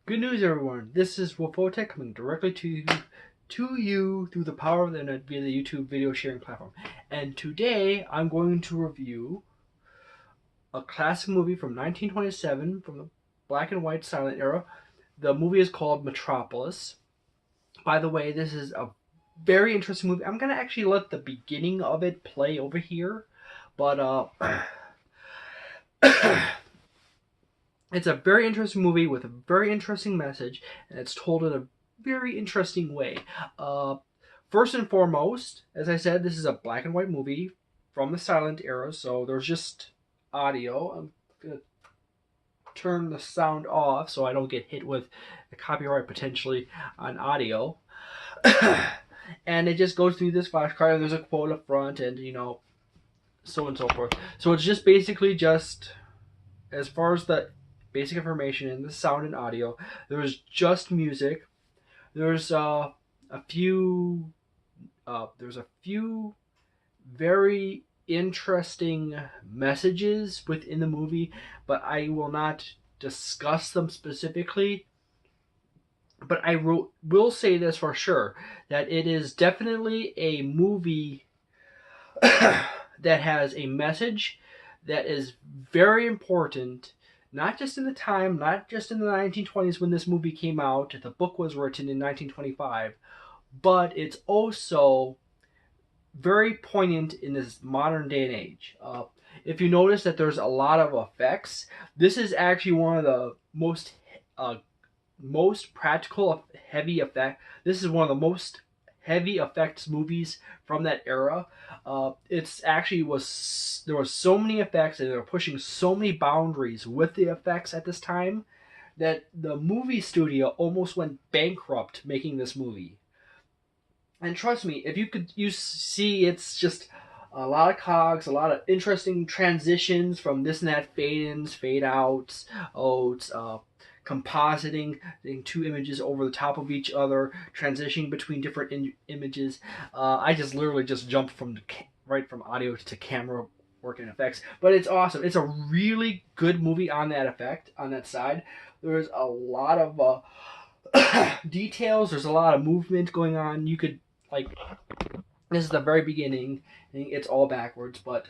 Good news, everyone. This is Wolfotech coming directly to you through the power of the internet via the YouTube video sharing platform. And today I'm going to review a classic movie from 1927 from the black and white silent era. The movie is called Metropolis. By the way, this is a very interesting movie. I'm going to actually let the beginning of it play over here. But it's a very interesting movie with a very interesting message, and it's told in a very interesting way. First and foremost, as I said, this is a black and white movie from the silent era, so there's just audio. I'm going to turn the sound off so I don't get hit with a copyright potentially on audio. And it just goes through this flashcard, and there's a quote up front, and so on and so forth. So it's just basically just, as far as the basic information and the sound and audio, there's just music. There's a few very interesting messages within the movie, but I will not discuss them specifically. But I will say this for sure, that it is definitely a movie that has a message that is very important, not just in the time, not just in the 1920s when this movie came out. The book was written in 1925, but it's also very poignant in this modern day and age. If you notice that there's a lot of effects, this is actually one of the most practical heavy effect. This is one of the most heavy effects movies from that era. It's actually there was so many effects, and they were pushing so many boundaries with the effects at this time that the movie studio almost went bankrupt making this movie. And trust me, if you see, it's just a lot of cogs, a lot of interesting transitions from this and that, fade ins, fade outs, compositing two images over the top of each other, transitioning between different images. I just literally just jumped right from audio to camera work and effects, but it's awesome. It's a really good movie on that side. There's a lot of details. There's a lot of movement going on. You could, like, this is the very beginning. It's all backwards, but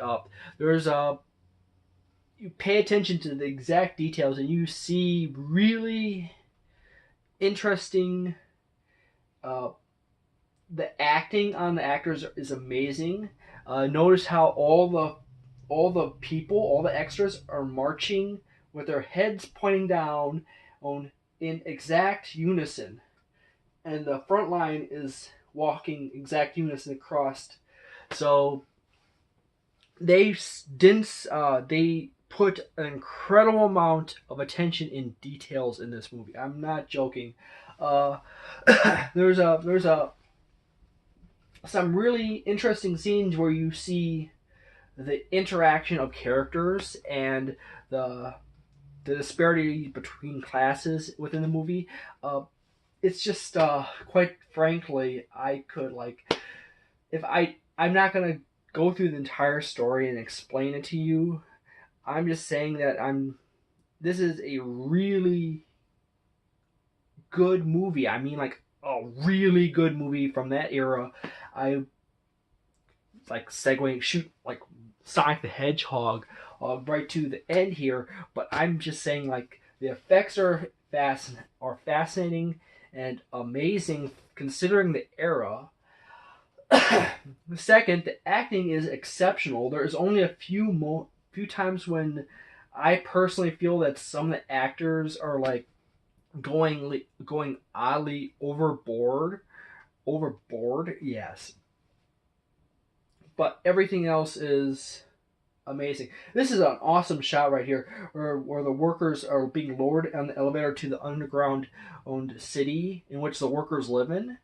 there's you pay attention to the exact details, and you see really interesting. The acting on the actors is amazing. Notice how all the people, all the extras, are marching with their heads pointing down in exact unison, and the front line is walking exact unison across. So they put an incredible amount of attention in details in this movie. I'm not joking. Uh, there's some really interesting scenes where you see the interaction of characters and the disparity between classes within the movie. It's just quite frankly, I could, like, if I'm not gonna go through the entire story and explain it to you. I'm just saying that this is a really good movie. I mean, like, a really good movie from that era. I like segueing, shoot, like Sonic the Hedgehog right to the end here, but I'm just saying, like, the effects are fascinating and amazing considering the era. Second, the acting is exceptional. There is only a few times when I personally feel that some of the actors are, like, going oddly overboard. Overboard, yes. But everything else is amazing. This is an awesome shot right here, where the workers are being lowered on the elevator to the underground owned city in which the workers live in.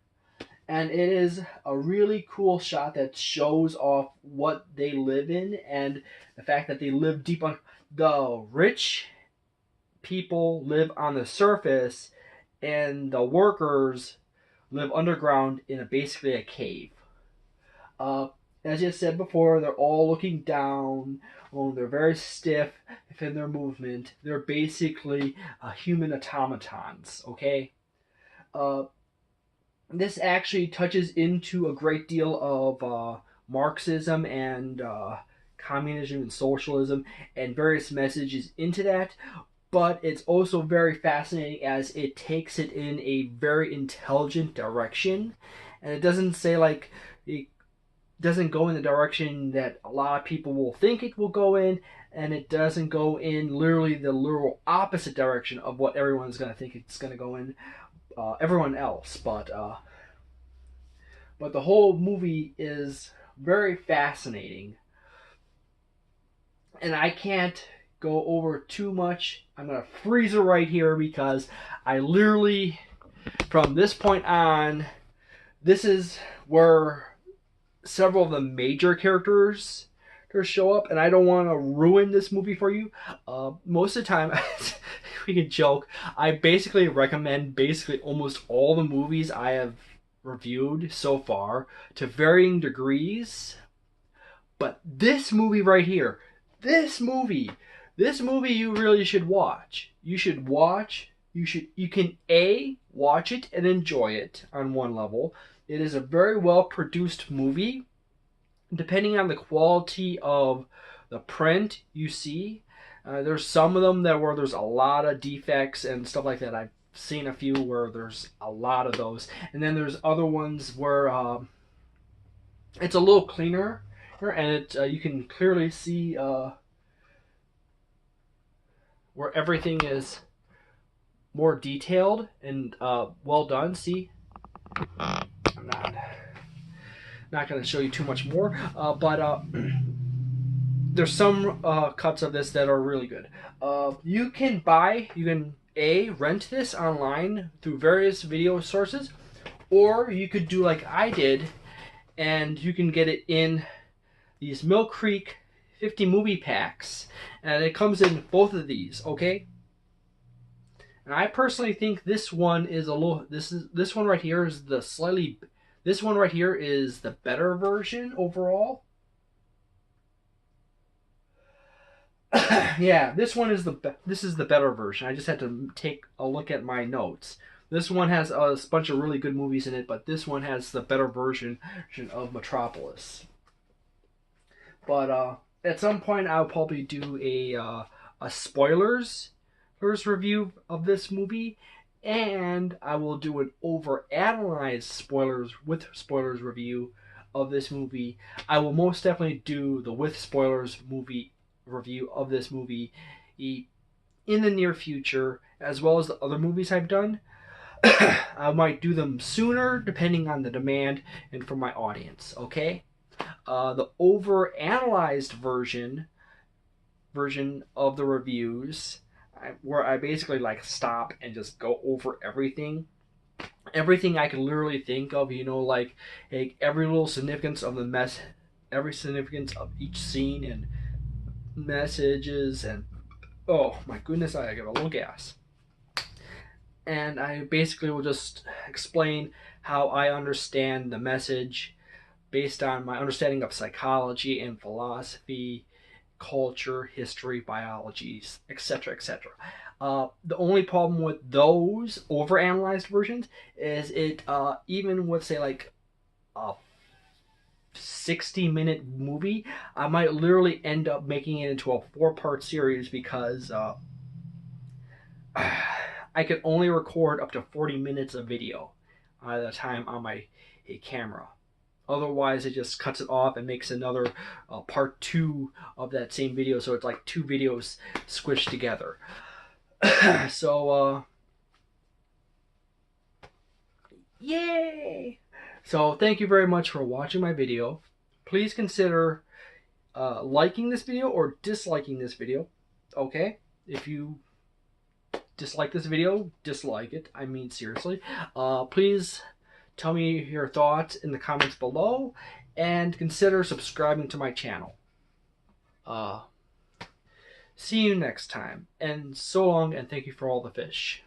And it is a really cool shot that shows off what they live in and the fact that they live deep on. The rich people live on the surface, and the workers live underground in basically a cave. as you said before, they're all looking down. Oh, they're very stiff in their movement. They're basically human automatons, okay? Uh, this actually touches into a great deal of Marxism and communism and socialism and various messages into that, but it's also very fascinating as it takes it in a very intelligent direction, and it doesn't say like it doesn't go in the direction that a lot of people will think it will go in, and it doesn't go in literally the literal opposite direction of what everyone's going to think it's going to go in, everyone else. But the whole movie is very fascinating, and I can't go over too much. I'm gonna freeze it right here because I literally, from this point on, this is where several of the major characters show up, and I don't want to ruin this movie for you. Most of the time, we can joke. I basically recommend basically almost all the movies I have reviewed so far to varying degrees. But this movie right here, this movie you really should watch. You can watch it and enjoy it on one level. It is a very well produced movie. Depending on the quality of the print you see, there's some of them where there's a lot of defects and stuff like that. I've seen a few where there's a lot of those, and then there's other ones where it's a little cleaner, and you can clearly see where everything is more detailed and well done. See, I'm not going to show you too much more, but there's some cuts of this that are really good. You can rent this online through various video sources, or you could do like I did, and you can get it in these Mill Creek 50 movie packs, and it comes in both of these, okay? And I personally think this one is this one right here is this one right here is the better version overall. Yeah, this is the better version. I just had to take a look at my notes. This one has a bunch of really good movies in it, but this one has the better version of Metropolis. But at some point, I'll probably do a spoilers review of this movie, and I will do an overanalyzed spoilers review of this movie. I will most definitely do the with spoilers movie review of this movie in the near future, as well as the other movies I've done. I might do them sooner depending on the demand and from my audience, okay? The overanalyzed version of the reviews, where I basically like stop and just go over everything I can literally think of, like every little significance of every significance of each scene and messages, and oh my goodness, I get a little gas. And I basically will just explain how I understand the message based on my understanding of psychology and philosophy, culture, history, biology, etc., etc. The only problem with those overanalyzed versions is it even with say like a 60-minute movie, I might literally end up making it into a 4-part series because I could only record up to 40 minutes of video at a time on my camera. Otherwise, it just cuts it off and makes another part 2 of that same video. So it's like 2 videos squished together. So, yay! So thank you very much for watching my video. Please consider liking this video or disliking this video. Okay? If you dislike this video, dislike it. I mean, seriously. Please tell me your thoughts in the comments below, and consider subscribing to my channel. See you next time, and so long, and thank you for all the fish.